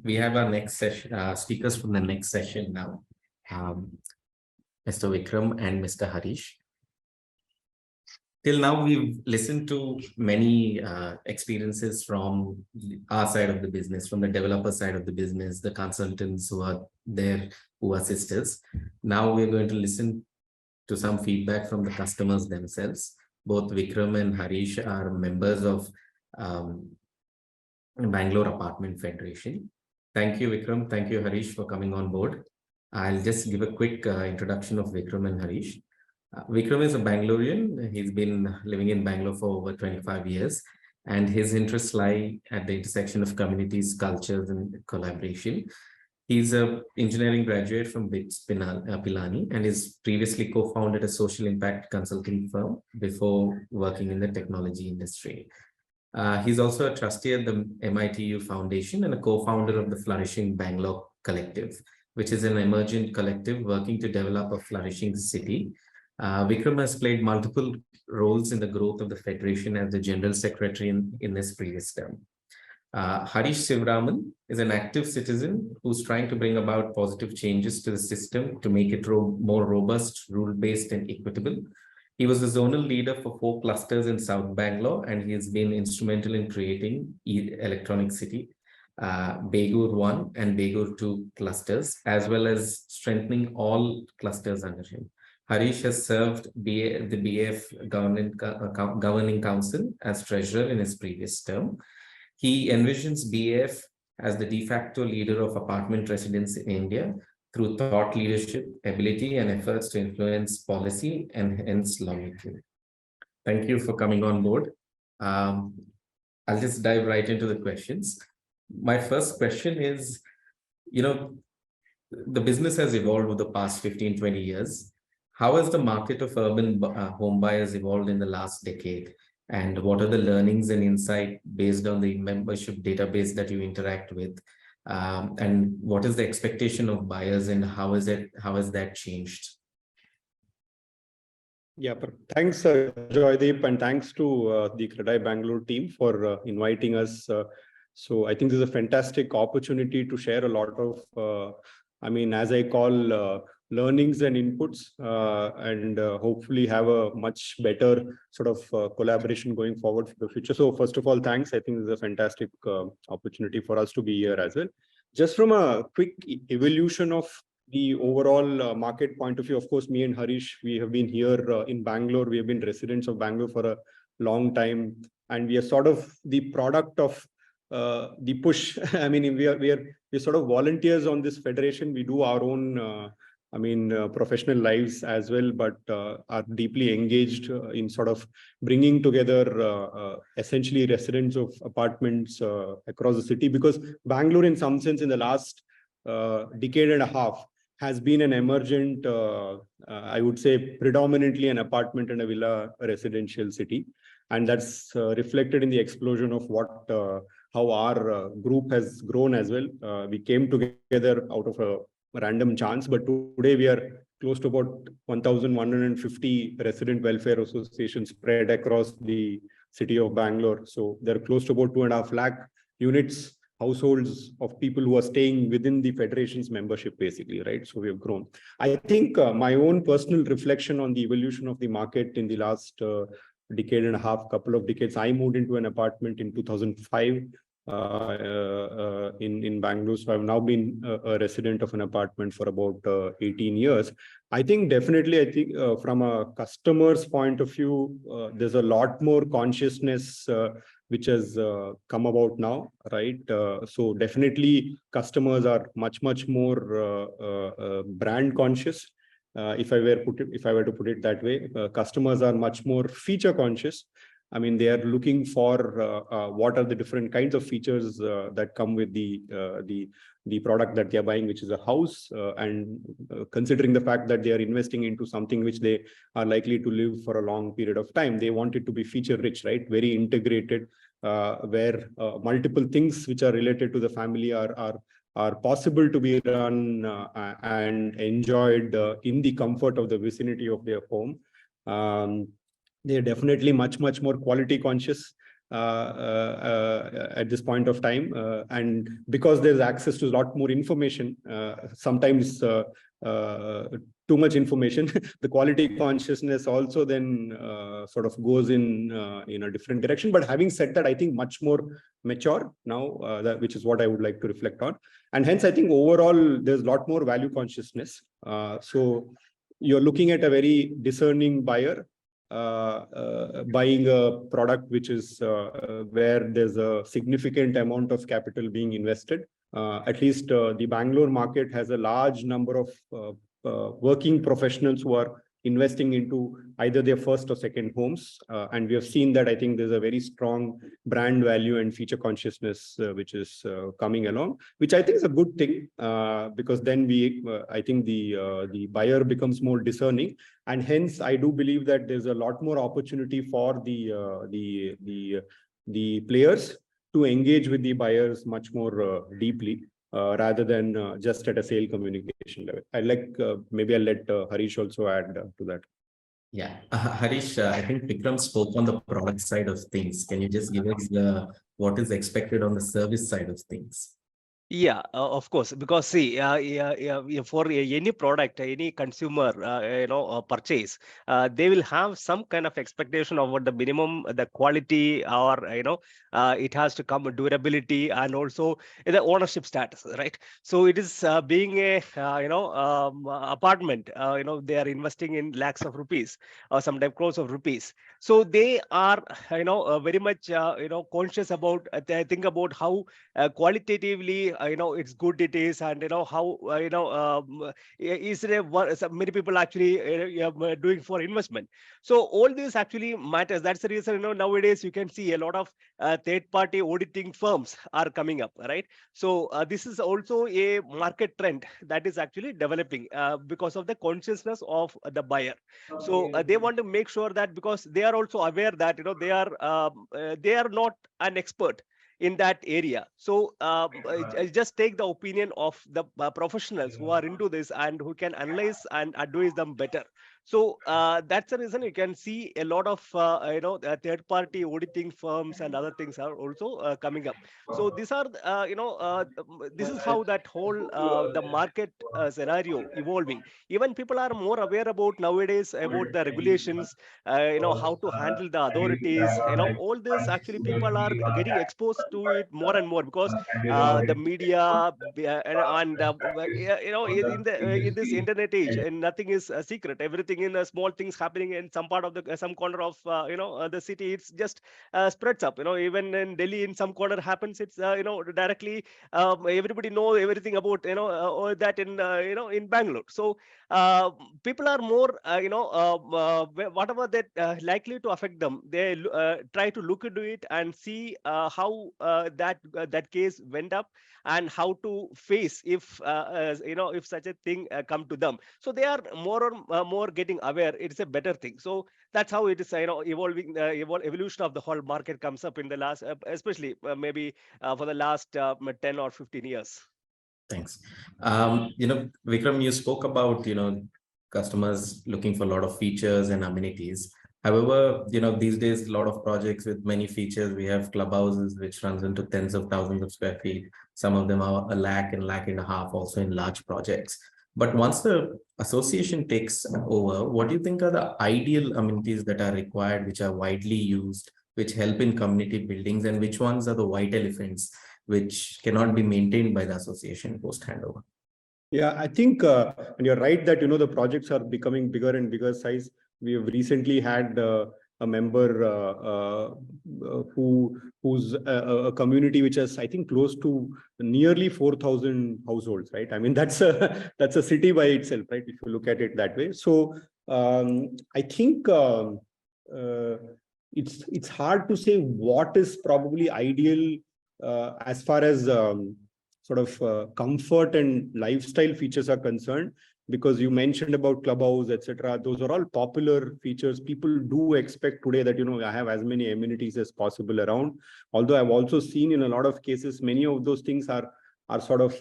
We have our next session, speakers from the next session now, Mr. Vikram and Mr. Hareesh. Till now, we've listened to many experiences from our side of the business, from the developer side of the business, the consultants who are there, who assist us. Now we're going to listen to some feedback from the customers themselves. Both Vikram and Hareesh are members of Bangalore Apartment Federation. Thank you, Vikram. Thank you, Hareesh, for coming on board. I'll just give a quick introduction of Vikram and Hareesh. Vikram is a Bangalorean. He's been living in Bangalore for over 25 years, and his interests lie at the intersection of communities, cultures, and collaboration. He's an engineering graduate from BITS Pilani and is previously co-founded a social impact consulting firm before working in the technology industry. He's also a trustee at the MITU Foundation and a co-founder of the Flourishing Bangalore Collective, which is an emergent collective working to develop a flourishing city. Vikram has played multiple roles in the growth of the Federation as the General Secretary in his previous term. Hareesh Sivaraman is an active citizen who's trying to bring about positive changes to the system to make it more robust, rule-based, and equitable. He was the zonal leader for 4 clusters in South Bangalore, and he has been instrumental in creating Electronic City, Begur 1 and Begur 2 clusters, as well as strengthening all clusters under him. Hareesh has served the BAF Governing Council as treasurer in his previous term. He envisions BAF as the de facto leader of apartment residents in India through thought leadership, ability, and efforts to influence policy and hence lawmaking. Thank you for coming on board. I'll just dive right into the questions. My first question is, the business has evolved over the past 15, 20 years. How has the market of urban home buyers evolved in the last decade? And what are the learnings and insight based on the membership database that you interact with? And what is the expectation of buyers and how has that changed? Yeah, thanks, Joydeep, and thanks to the CREDAI Bangalore team for inviting us. So I think this is a fantastic opportunity to share a lot of, as I call, learnings and inputs, and hopefully have a much better sort of collaboration going forward for the future. So first of all, thanks. I think this is a fantastic opportunity for us to be here as well. Just from a quick evolution of the overall market point of view, of course, me and Hareesh, we have been here in Bangalore. We have been residents of Bangalore for a long time, and we are sort of the product of the push. We're sort of volunteers on this federation. We do our own professional lives as well, but are deeply engaged in sort of bringing together essentially residents of apartments across the city, because Bangalore, in some sense, in the last decade and a half, has been an emergent, I would say, predominantly an apartment and a villa residential city. And that's reflected in the explosion of how our group has grown as well. We came together out of a random chance, but today we are close to about 1,150 resident welfare associations spread across the city of Bangalore. So there are close to about 2.5 lakh units, households of people who are staying within the federation's membership, basically, right? So we have grown. I think my own personal reflection on the evolution of the market in the last decade and a half, couple of decades, I moved into an apartment in 2005. In Bangalore. So I've now been a resident of an apartment for about 18 years. I think definitely, from a customer's point of view, there's a lot more consciousness which has come about now, right? So definitely customers are much more brand conscious. If I were to put it that way, customers are much more feature conscious. They are looking for what are the different kinds of features that come with the product that they are buying, which is a house, and considering the fact that they are investing into something which they are likely to live for a long period of time, they want it to be feature rich, right? Very integrated, where multiple things which are related to the family are possible to be run and enjoyed in the comfort of the vicinity of their home. They're definitely much more quality conscious. at this point of time. And because there's access to a lot more information, sometimes too much information, the quality consciousness also then sort of goes in a different direction. But having said that, I think much more mature now, which is what I would like to reflect on. And hence, I think overall, there's a lot more value consciousness. So you're looking at a very discerning buyer buying a product which is where there's a significant amount of capital being invested. At least the Bangalore market has a large number of working professionals who are investing into either their first or second homes. And we have seen that I think there's a very strong brand value and feature consciousness which is coming along, which I think is a good thing because then I think the buyer becomes more discerning. And hence, I do believe that there's a lot more opportunity for the players to engage with the buyers much more deeply. Rather than just at a sale communication level. Maybe I'll let Hareesh also add to that. Yeah, Hareesh, I think Vikram spoke on the product side of things. Can you just give us what is expected on the service side of things? Yeah, of course, because see, for any product, any consumer, purchase, they will have some kind of expectation of what the minimum, the quality, or it has to come with durability and also the ownership status, right? So it is being a apartment, they are investing in lakhs of rupees or sometimes crores of rupees. So they are, very much, conscious about. They think about how qualitatively it's good it is, and how is there many people actually doing for investment. So all this actually matters. That's the reason nowadays you can see a lot of third-party auditing firms are coming up, right? So this is also a market trend that is actually developing because of the consciousness of the buyer. So they want to make sure that, because they are also aware that they are not an expert in that area. So just take the opinion of the professionals who are into this and who can analyze and advise them better. So that's the reason you can see a lot of third party auditing firms and other things are also coming up. So these are this is how that whole the market scenario evolving. Even people are more aware about nowadays about the regulations, how to handle the authorities, all this actually people are getting exposed to it more and more, because the media in this internet age, and nothing is a secret. Everything in small things happening in some part of the some corner of the city, it's just spreads up. Even in Delhi, in some corner happens, it's directly everybody know everything about all that in in Bangalore. So people are more whatever that likely to affect them, they try to look into it and see how that case went up and how to face if if such a thing come to them. So they are more getting aware. It's a better thing. So that's how it is evolving. Evolution of the whole market comes up in the last especially maybe for the last 10 or 15 years. Thanks. Vikram, you spoke about, customers looking for a lot of features and amenities. However, these days, a lot of projects with many features. We have clubhouses, which runs into tens of thousands of square feet. Some of them are a lakh and lakh and a half also in large projects. But once the association takes over, what do you think are the ideal amenities that are required, which are widely used, which help in community buildings, and which ones are the white elephants which cannot be maintained by the association post handover? Yeah, I think, and you're right that, the projects are becoming bigger and bigger size. We have recently had a member who's a community which has, I think, close to nearly 4,000 households, right? I mean, that's a city by itself, right? If you look at it that way. So I think it's hard to say what is probably ideal as far as sort of comfort and lifestyle features are concerned, because you mentioned about clubhouse, etc. Those are all popular features. People do expect today that, I have as many amenities as possible around. Although I've also seen in a lot of cases, many of those things are sort of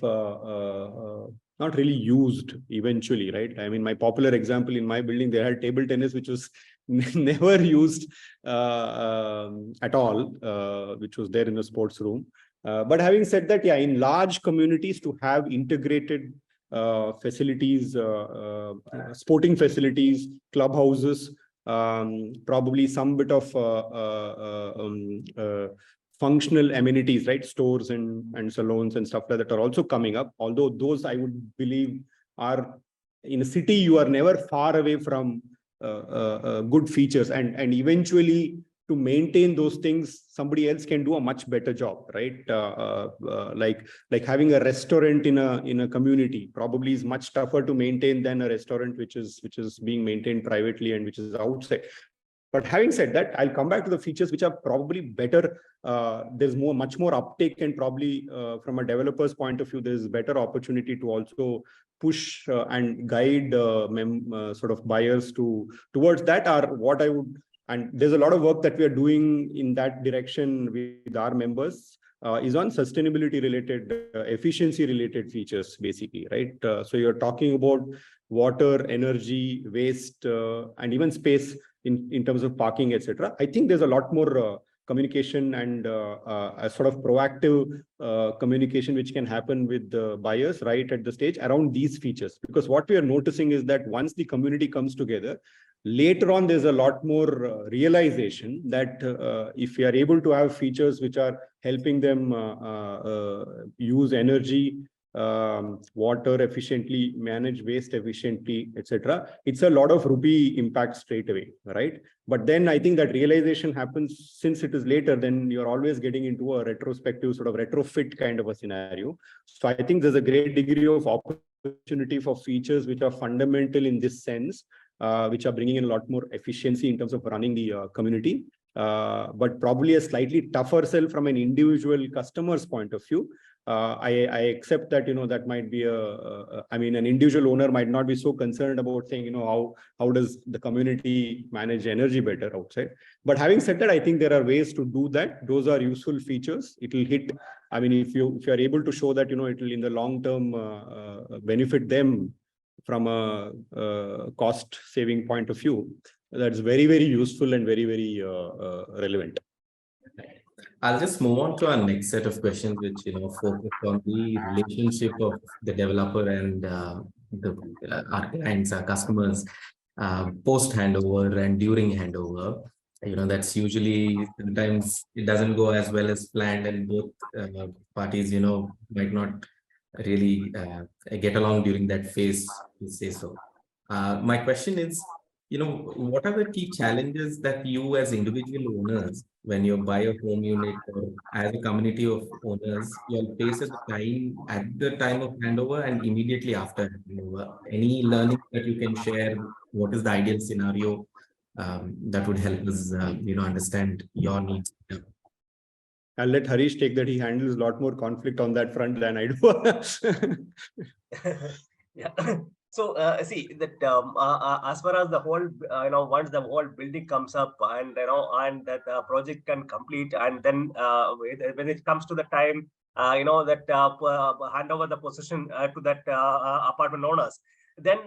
not really used eventually, right? I mean, my popular example in my building, they had table tennis, which was never used at all, which was there in the sports room. But having said that, yeah, in large communities to have integrated facilities, sporting facilities, clubhouses, probably some bit of functional amenities, right? Stores and salons and stuff like that are also coming up. Although those, I would believe, are in a city, you are never far away from good features, and eventually to maintain those things, somebody else can do a much better job, right? Like having a restaurant in a community probably is much tougher to maintain than a restaurant which is being maintained privately and which is outside. But having said that, I'll come back to the features which are probably better. There's much more uptake, and probably from a developer's point of view, there's better opportunity to also push and guide sort of buyers towards that, are what I would. And there's a lot of work that we are doing in that direction with our members, is on sustainability related, efficiency related features, basically, right? So you're talking about water, energy, waste, and even space in terms of parking, etc. I think there's a lot more communication and a sort of proactive communication which can happen with the buyers right at the stage around these features. Because what we are noticing is that once the community comes together, later on, there's a lot more realization that if we are able to have features which are helping them use energy, water efficiently, manage waste efficiently, etc., it's a lot of rupee impact straight away, right? But then I think that realization happens since it is later, then you're always getting into a retrospective sort of retrofit kind of a scenario. So I think there's a great degree of opportunity for features which are fundamental in this sense, which are bringing in a lot more efficiency in terms of running the community, but probably a slightly tougher sell from an individual customer's point of view. I accept that, that might be I mean, an individual owner might not be so concerned about saying, how does the community manage energy better outside. But having said that, I think there are ways to do that. Those are useful features. It will hit, I mean, if you are able to show that, it will in the long term benefit them from a cost saving point of view, that's very, very useful and very, very relevant. I'll just move on to our next set of questions, which focus on the relationship of the developer and our clients, our customers, post handover and during handover. That's usually, sometimes it doesn't go as well as planned, and both parties might not really get along during that phase, to say so. My question is, what are the key challenges that you as individual owners, when you buy a home unit or as a community of owners, you'll face at the time of handover and immediately after handover? Any learning that you can share? What is the ideal scenario that would help us, understand your needs? I'll let Hareesh take that. He handles a lot more conflict on that front than I do. Yeah. So see that as far as the whole, once the whole building comes up and and that project can complete, and then when it comes to the time, that hand over the possession to that apartment owners, then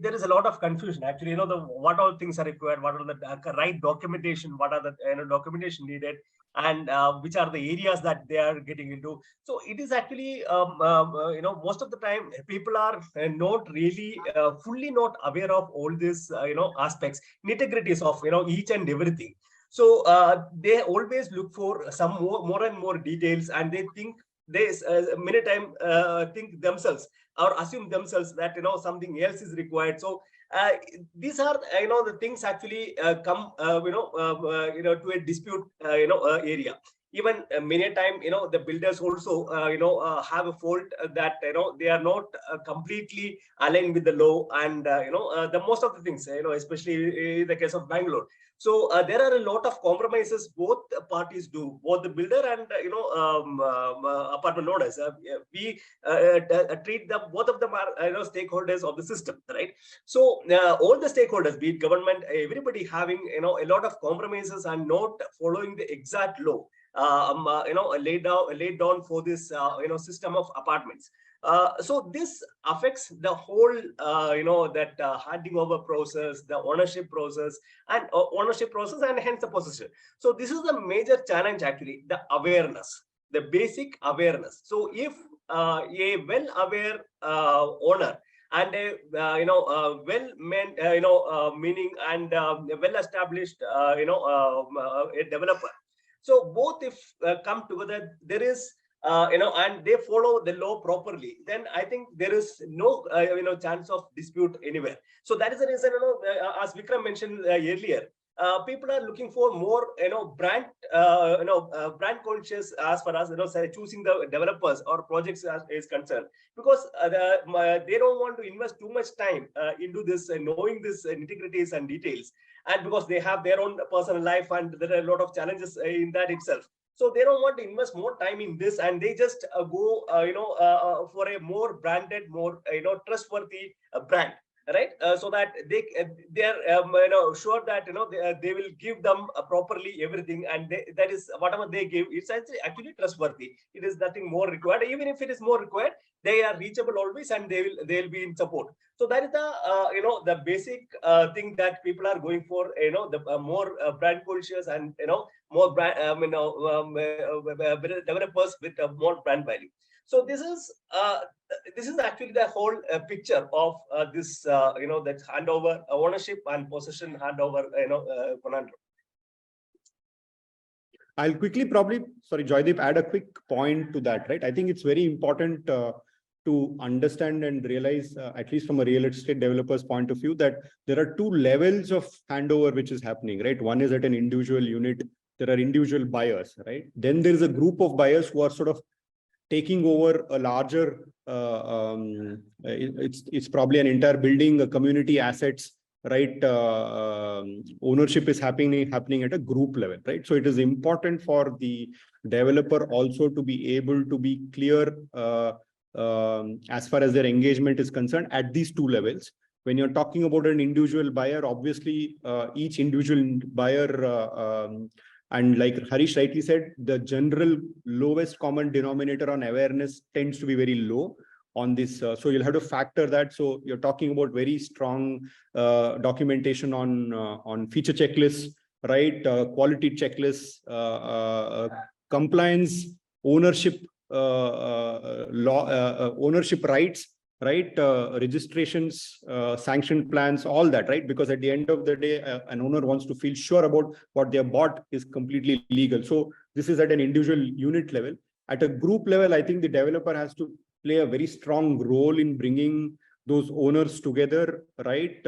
there is a lot of confusion. Actually, what all things are required, what are the right documentation, what are the documentation needed, and which are the areas that they are getting into. So it is actually, most of the time people are not really fully not aware of all these, aspects, nitty-gritties of, each and everything. So they always look for some more and more details, and they think many times think themselves or assume themselves that something else is required. So these are the things actually come to a dispute area. Even many times the builders also have a fault that they are not completely aligned with the law, and the most of the things, especially in the case of Bangalore. So there are a lot of compromises both parties do, both the builder and apartment owners. We treat them, both of them are stakeholders of the system, right? So all the stakeholders, be it government, everybody having a lot of compromises and not following the exact law laid down for this system of apartments. So this affects the whole, that handing over process, the ownership process, and hence the possession. So this is the major challenge actually, the awareness, the basic awareness. So if a well-aware owner and a meaning and a well-established a developer, so both if come together, there is and they follow the law properly, then I think there is no chance of dispute anywhere. So that is the reason, as Vikram mentioned earlier, people are looking for more brand brand conscious as far as say, choosing the developers or projects is concerned, because they don't want to invest too much time into this knowing this nitty-gritties and details, and because they have their own personal life and there are a lot of challenges in that itself. So they don't want to invest more time in this, and they just go for a more branded, more trustworthy brand, right? So that they are sure that they will give them properly everything, and that is whatever they give, it's actually trustworthy. It is nothing more required. Even if it is more required, they are reachable always, and they'll be in support. So that is the the basic thing that people are going for, the more brand conscious and more brand developers with more brand value. So this is actually the whole picture of this that handover ownership and possession handover conundrum. I'll quickly Joydeep, add a quick point to that, right? I think it's very important to understand and realize, at least from a real estate developer's point of view, that there are two levels of handover which is happening, right? One is at an individual unit. There are individual buyers, right? Then there is a group of buyers who are sort of taking over a larger, it's probably an entire building, a community assets, right? Ownership is happening at a group level, right? So it is important for the developer also to be able to be clear as far as their engagement is concerned at these two levels. When you're talking about an individual buyer, obviously each individual buyer, and like Hareesh rightly said, the general lowest common denominator on awareness tends to be very low on this. So you'll have to factor that. So you're talking about very strong documentation on feature checklists, right? Quality checklists, compliance, ownership, ownership rights, right? Registrations, sanction plans, all that, right? Because at the end of the day, an owner wants to feel sure about what they have bought is completely legal. So this is at an individual unit level. At a group level, I think the developer has to play a very strong role in bringing those owners together, right?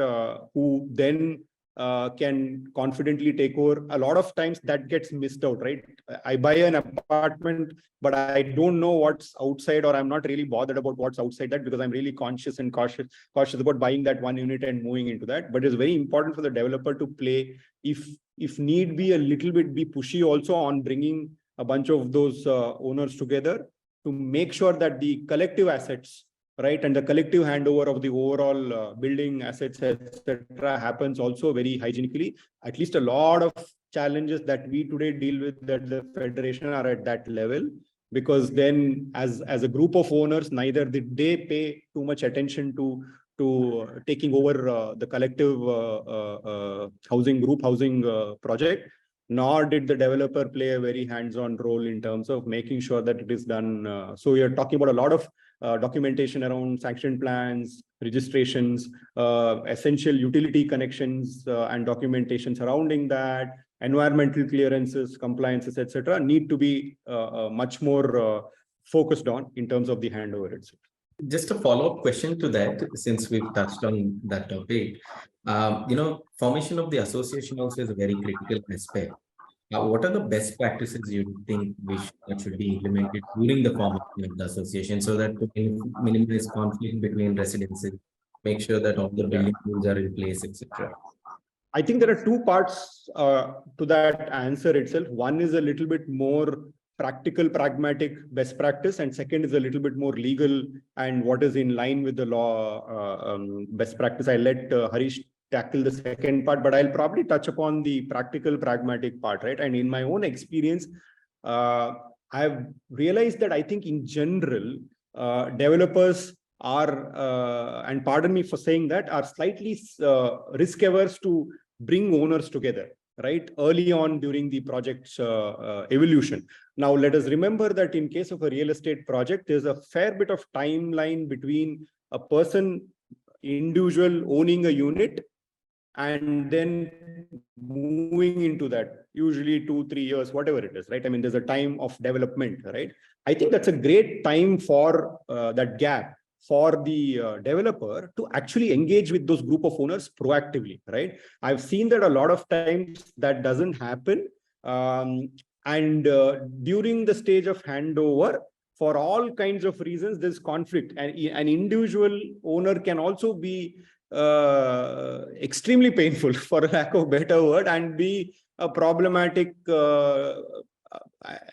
Who then can confidently take over. A lot of times that gets missed out, right? I buy an apartment, but I don't know what's outside, or I'm not really bothered about what's outside that, because I'm really conscious and cautious about buying that one unit and moving into that. But it's very important for the developer to play, if need be, a little bit be pushy also on bringing a bunch of those owners together to make sure that the collective assets, right, and the collective handover of the overall building assets, etc., happens also very hygienically. At least a lot of challenges that we today deal with at the Federation are at that level, because then as a group of owners, neither did they pay too much attention to taking over the collective housing project, nor did the developer play a very hands-on role in terms of making sure that it is done. So we are talking about a lot of documentation around sanction plans, registrations, essential utility connections and documentation surrounding that, environmental clearances, compliances, etc., need to be much more focused on in terms of the handover itself. Just a follow-up question to that, since we've touched on that topic. Formation of the association also is a very critical aspect. What are the best practices you think that should be implemented during the formation of the association, so that to minimize conflict between residences, make sure that all the building rules are in place, etc.? I think there are two parts to that answer itself. One is a little bit more practical, pragmatic best practice, and second is a little bit more legal and what is in line with the law best practice. I'll let Hareesh tackle the second part, but I'll probably touch upon the practical, pragmatic part, right? And in my own experience, I've realized that I think in general, developers are, and pardon me for saying that, are slightly risk averse to bring owners together, right, early on during the project's evolution. Now, let us remember that in case of a real estate project, there's a fair bit of timeline between a person, individual owning a unit, and then moving into that, usually 2-3 years, whatever it is, right? I mean, there's a time of development, right? I think that's a great time for that gap for the developer to actually engage with those group of owners proactively, right? I've seen that a lot of times that doesn't happen. And during the stage of handover, for all kinds of reasons, there's conflict, and an individual owner can also be extremely painful, for lack of a better word, and be a problematic.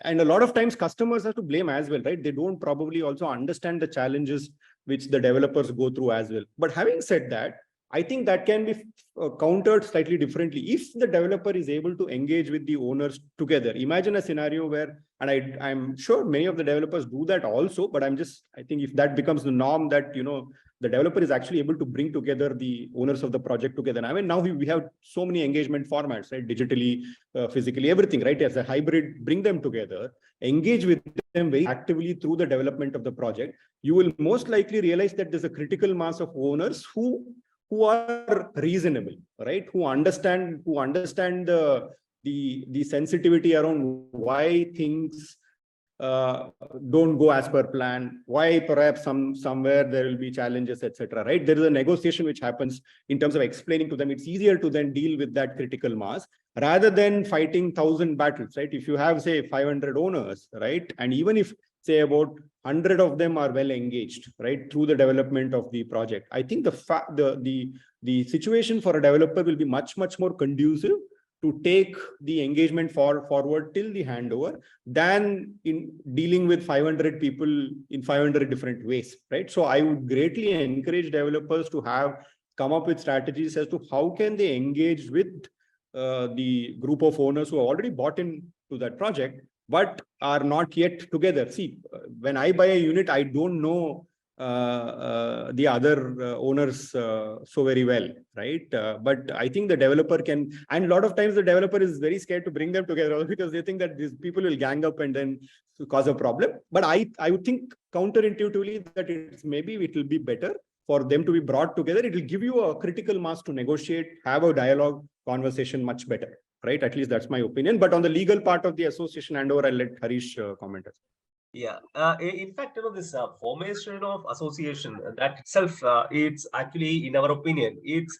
And a lot of times customers are to blame as well, right? They don't probably also understand the challenges which the developers go through as well. But having said that, I think that can be countered slightly differently. If the developer is able to engage with the owners together, imagine a scenario where, and I'm sure many of the developers do that also, but I think if that becomes the norm, that, the developer is actually able to bring together the owners of the project together. I mean, now we have so many engagement formats, right? Digitally, physically, everything, right? As a hybrid, bring them together, engage with them very actively through the development of the project. You will most likely realize that there's a critical mass of owners who are reasonable, right? Who understand the sensitivity around why things don't go as per plan, why perhaps somewhere there will be challenges, etc. Right? There is a negotiation which happens in terms of explaining to them. It's easier to then deal with that critical mass rather than fighting 1,000 battles, right? If you have, say, 500 owners, right, and even if, say, about 100 of them are well engaged, right, through the development of the project, I think the situation for a developer will be much more conducive to take the engagement forward till the handover than in dealing with 500 people in 500 different ways, right? So I would greatly encourage developers to come up with strategies as to how can they engage with the group of owners who have already bought into that project but are not yet together. See, when I buy a unit, I don't know the other owners so very well, right? But I think the developer can, and a lot of times the developer is very scared to bring them together because they think that these people will gang up and then cause a problem. But I would think counterintuitively that maybe it will be better for them to be brought together. It will give you a critical mass to negotiate, have a dialogue, conversation much better, right? At least that's my opinion. But on the legal part of the association handover, I'll let Hareesh comment. Yeah, in fact, this formation of association, that itself, it's actually, in our opinion, it's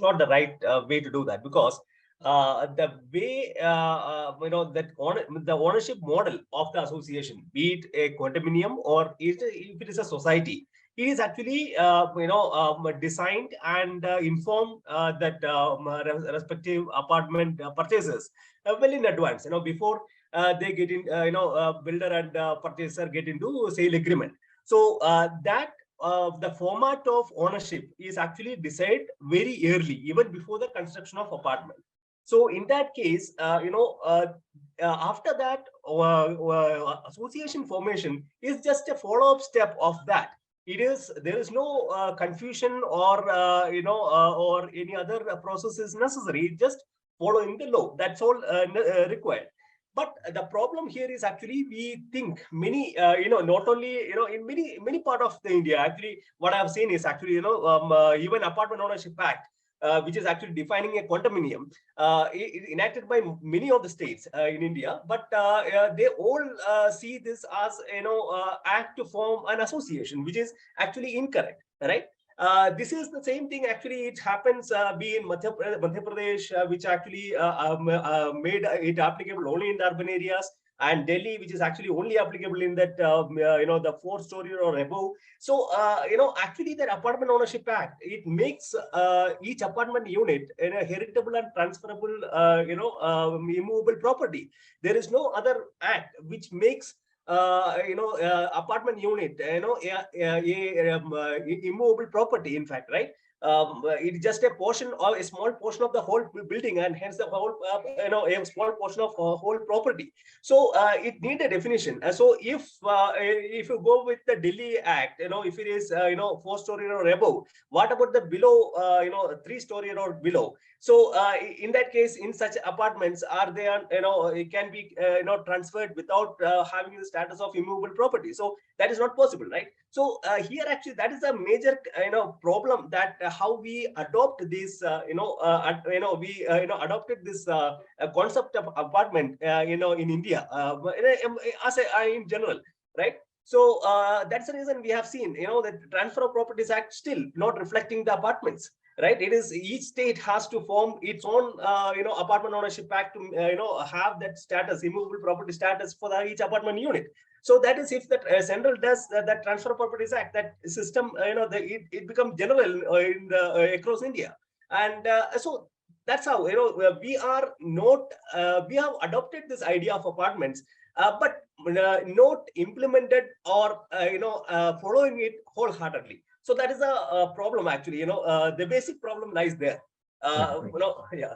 not the right way to do that, because the way the ownership model of the association, be it a condominium or if it is a society, it is actually designed and informed that respective apartment purchasers well in advance, before they get in, builder and purchaser get into sale agreement. So that the format of ownership is actually decided very early, even before the construction of apartment. So in that case, after that, association formation is just a follow-up step of that. There is no confusion or or any other process is necessary. Just following the law. That's all required. But the problem here is actually we think many, not only, in many part of the India, actually, what I've seen is actually, even Apartment Ownership Act, which is actually defining a condominium, enacted by many of the states in India, but they all see this as, act to form an association, which is actually incorrect, right? This is the same thing actually it happens be in Madhya Pradesh, which actually made it applicable only in the urban areas, and Delhi, which is actually only applicable in that the 4-story or above. So actually that Apartment Ownership Act, it makes each apartment unit a heritable and transferable immovable property. There is no other act which makes apartment unit, immovable property, in fact, right? it's just a portion or a small portion of the whole building, and hence the whole a small portion of whole property. So it need a definition. So if you go with the Delhi Act, if it is 4-story or above, what about the below 3-story or below? So in that case, in such apartments, are they it can be transferred without having the status of immovable property? So that is not possible, right? So here actually that is a major problem, that how we adopt this we adopted this concept of apartment in India in general, right? So that's the reason we have seen that Transfer of Properties Act still not reflecting the apartments, right? It is each state has to form its own apartment ownership act to have that status, immovable property status for each apartment unit. So that is, if that central does that Transfer of Properties Act, that system it becomes general in the across India. And so that's how we are not we have adopted this idea of apartments, but not implemented or following it wholeheartedly. So that is a problem actually. The basic problem lies there. Yeah.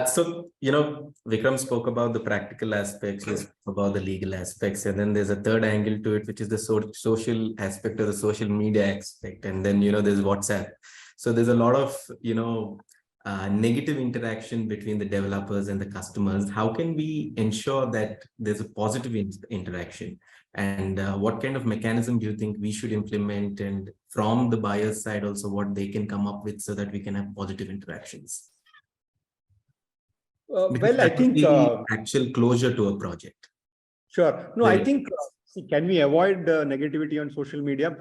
So, Vikram spoke about the practical aspects, we spoke about the legal aspects, and then there's a third angle to it, which is the social aspect or the social media aspect. And then, there's WhatsApp. So there's a lot of, negative interaction between the developers and the customers. How can we ensure that there's a positive interaction? And what kind of mechanism do you think we should implement? And from the buyer's side also, what they can come up with so that we can have positive interactions? Well, I think actual closure to a project. Sure. No, I think can we avoid negativity on social media?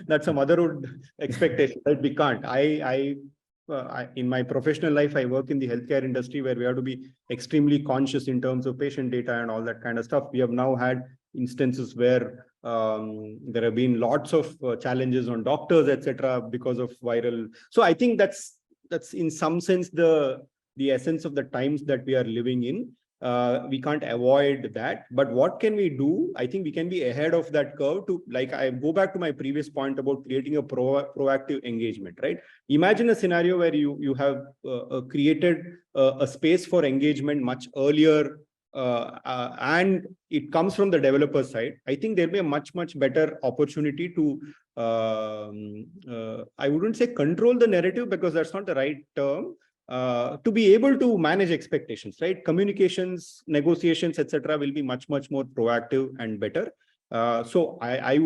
That's a motherhood expectation, right? We can't. I in my professional life, I work in the healthcare industry where we have to be extremely conscious in terms of patient data and all that kind of stuff. We have now had instances where there have been lots of challenges on doctors, etc., because of viral. So I think that's in some sense the essence of the times that we are living in. We can't avoid that, but what can we do? I think we can be ahead of that curve to, like, I go back to my previous point about creating a proactive engagement, right? Imagine a scenario where you have created a space for engagement much earlier, and it comes from the developer side. I think there'll be a much better opportunity to I wouldn't say control the narrative, because that's not the right term. To be able to manage expectations, right? Communications, negotiations, etc., will be much more proactive and better. So I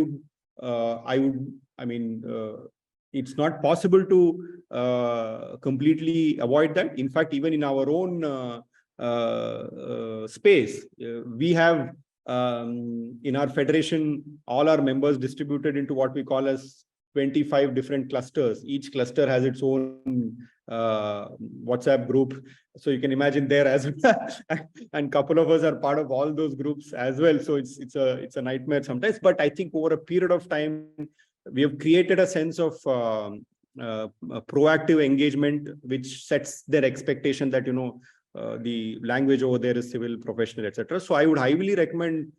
mean, it's not possible to completely avoid that. In fact, even in our own space, we have in our federation all our members distributed into what we call as 25 different clusters. Each cluster has its own WhatsApp group, so you can imagine there as well. And a couple of us are part of all those groups as well, so it's a nightmare sometimes. But I think over a period of time we have created a sense of proactive engagement, which sets their expectation that the language over there is civil, professional, etc. So I would highly recommend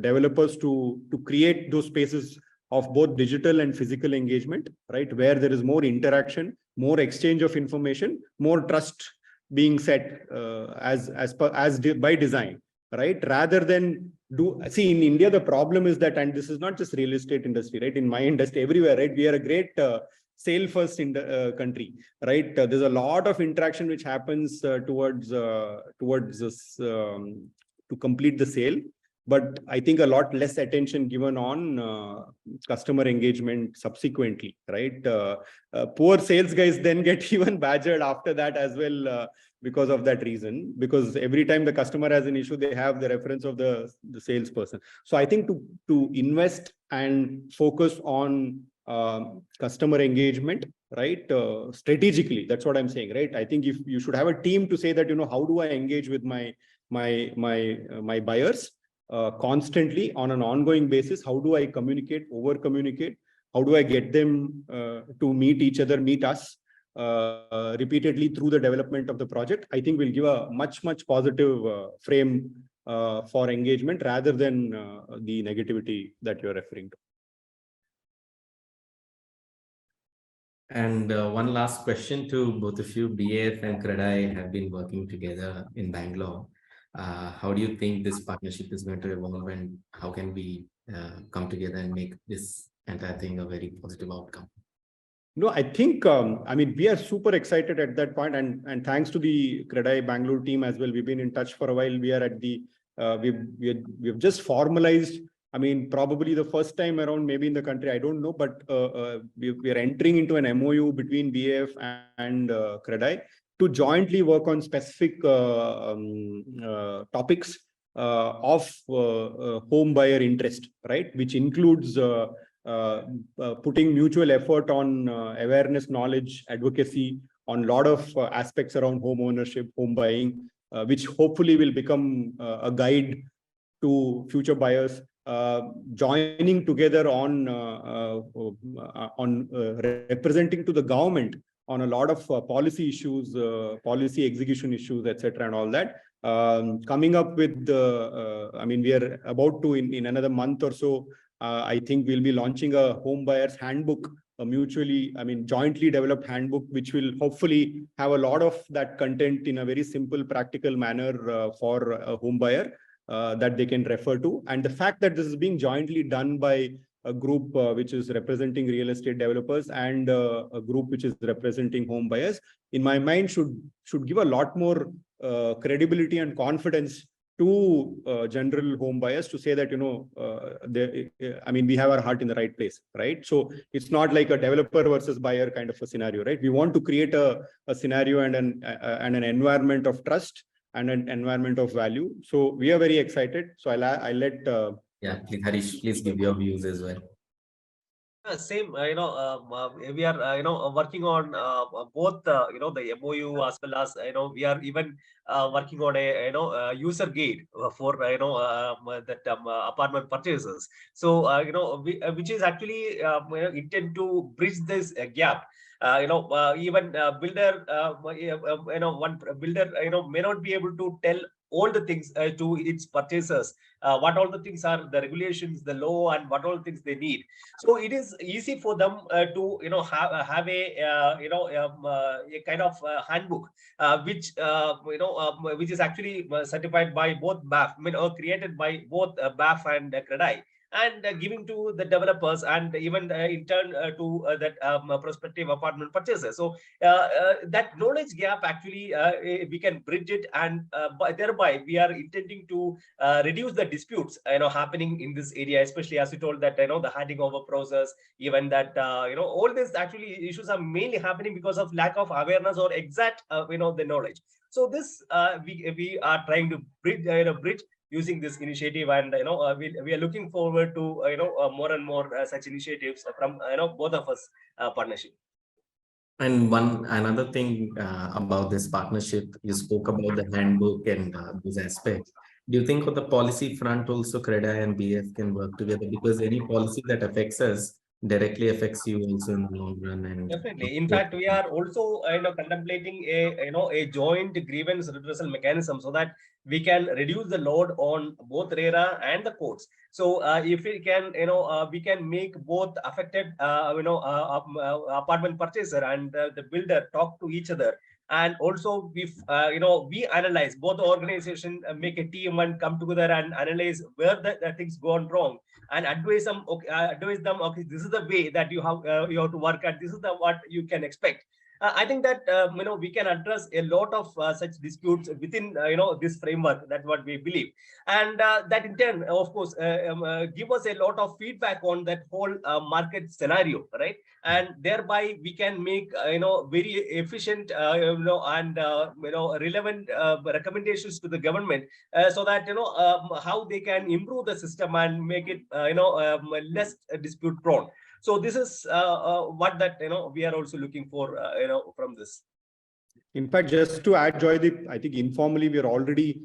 developers to create those spaces of both digital and physical engagement, right? Where there is more interaction, more exchange of information, more trust being set by design, right? Rather than see, in India, the problem is that, and this is not just real estate industry, right? In my industry, everywhere, right? We are a great sale first in the country, right? There's a lot of interaction which happens towards this to complete the sale. But I think a lot less attention given on customer engagement subsequently, right? Poor sales guys then get even badgered after that as well, because of that reason, because every time the customer has an issue, they have the reference of the salesperson. So I think to invest and focus on customer engagement, right? Strategically, that's what I'm saying, right? I think if you should have a team to say that, how do I engage with my buyers constantly on an ongoing basis? How do I communicate, over communicate? How do I get them to meet each other, meet us repeatedly through the development of the project? I think will give a much positive frame for engagement rather than the negativity that you're referring to. And one last question to both of you. BAF and CREDAI have been working together in Bangalore. How do you think this partnership is going to evolve, and how can we come together and make this entire thing a very positive outcome? No, I think, I mean, we are super excited at that point, and thanks to the CREDAI Bangalore team as well. We've been in touch for a while. We are at the, we've just formalized, I mean, probably the first time around, maybe in the country, I don't know, but we are entering into an MOU between BAF and CREDAI to jointly work on specific topics of home buyer interest, right? Which includes putting mutual effort on awareness, knowledge, advocacy on a lot of aspects around home ownership, home buying, which hopefully will become a guide to future buyers, joining together on representing to the government on a lot of policy issues, policy execution issues, etc., and all that. Coming up with the, I mean, we are about to in another month or so. I think we'll be launching a home buyers handbook, a mutually, I mean, jointly developed handbook, which will hopefully have a lot of that content in a very simple, practical manner for a home buyer that they can refer to. And the fact that this is being jointly done by a group which is representing real estate developers and a group which is representing home buyers, in my mind, should give a lot more credibility and confidence to general home buyers to say that, you know, I mean, we have our heart in the right place, right? So it's not like a developer versus buyer kind of a scenario, right? We want to create a scenario and an environment of trust and an environment of value. So we are very excited. So I'll let yeah, please, Hareesh, please give your views as well. Same, we are, working on both, the MOU as well as, we are even working on a, user guide for, that apartment purchases. So, which is actually intend to bridge this gap. Even builder, one builder, may not be able to tell all the things to its purchasers, what all the things are, the regulations, the law, and what all the things they need. So it is easy for them to have a a kind of handbook which which is actually certified by both BAF, I mean, or created by both BAF and CREDAI, and giving to the developers and even in turn to that prospective apartment purchasers. So that knowledge gap actually we can bridge it, and thereby we are intending to reduce the disputes happening in this area, especially as you told that the handing over process, even that all these actually issues are mainly happening because of lack of awareness or exact the knowledge. So this we are trying to bridge using this initiative, and we are looking forward to more and more such initiatives from both of us partnership. And another thing about this partnership, you spoke about the handbook and those aspects. Do you think on the policy front also CREDAI and BF can work together? Because any policy that affects us directly affects you also in the long run. And definitely, in fact, we are also contemplating a joint grievance redressal mechanism so that we can reduce the load on both RERA and the courts. So if we can, we can make both affected, apartment purchaser and the builder talk to each other. And also, we analyze, both the organization make a team and come together and analyze where the things gone wrong, and advise them. Okay, this is the way that you have to work at. This is what you can expect. I think that we can address a lot of such disputes within this framework. That's what we believe, and that in turn, of course, give us a lot of feedback on that whole market scenario, right? And thereby we can make very efficient and relevant recommendations to the government so that how they can improve the system and make it less dispute prone. So this is what that we are also looking for from this. In fact, just to add, Joydeep, I think informally we are already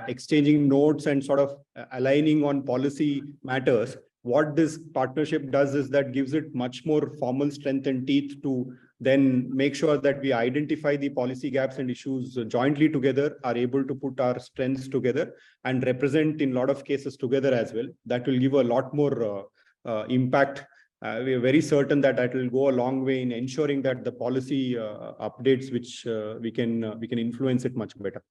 exchanging notes and sort of aligning on policy matters. What this partnership does is that gives it much more formal strength and teeth to then make sure that we identify the policy gaps and issues jointly together, are able to put our strengths together and represent in a lot of cases together as well. That will give a lot more impact we are very certain that that will go a long way in ensuring that the policy updates, which we can influence it much better.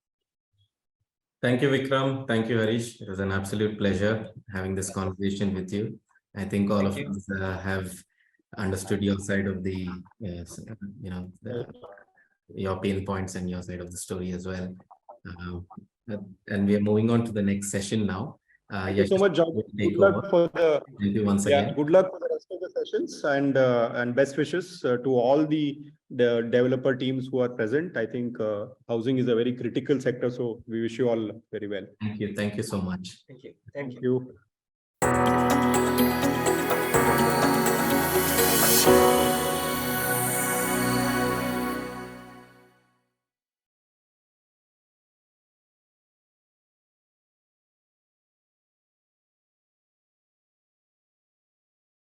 Thank you, Vikram. Thank you, Hareesh. It was an absolute pleasure having this conversation with you. I think all of us have understood your side of the, your pain points and your side of the story as well. And we are moving on to the next session now. Thank you so much, John. Good luck for the Thank you once again. good luck for the rest of the sessions, and best wishes to all the developer teams who are present. I think housing is a very critical sector, so we wish you all very well. Thank you. Thank you so much. Thank you. Thank Thank you. you.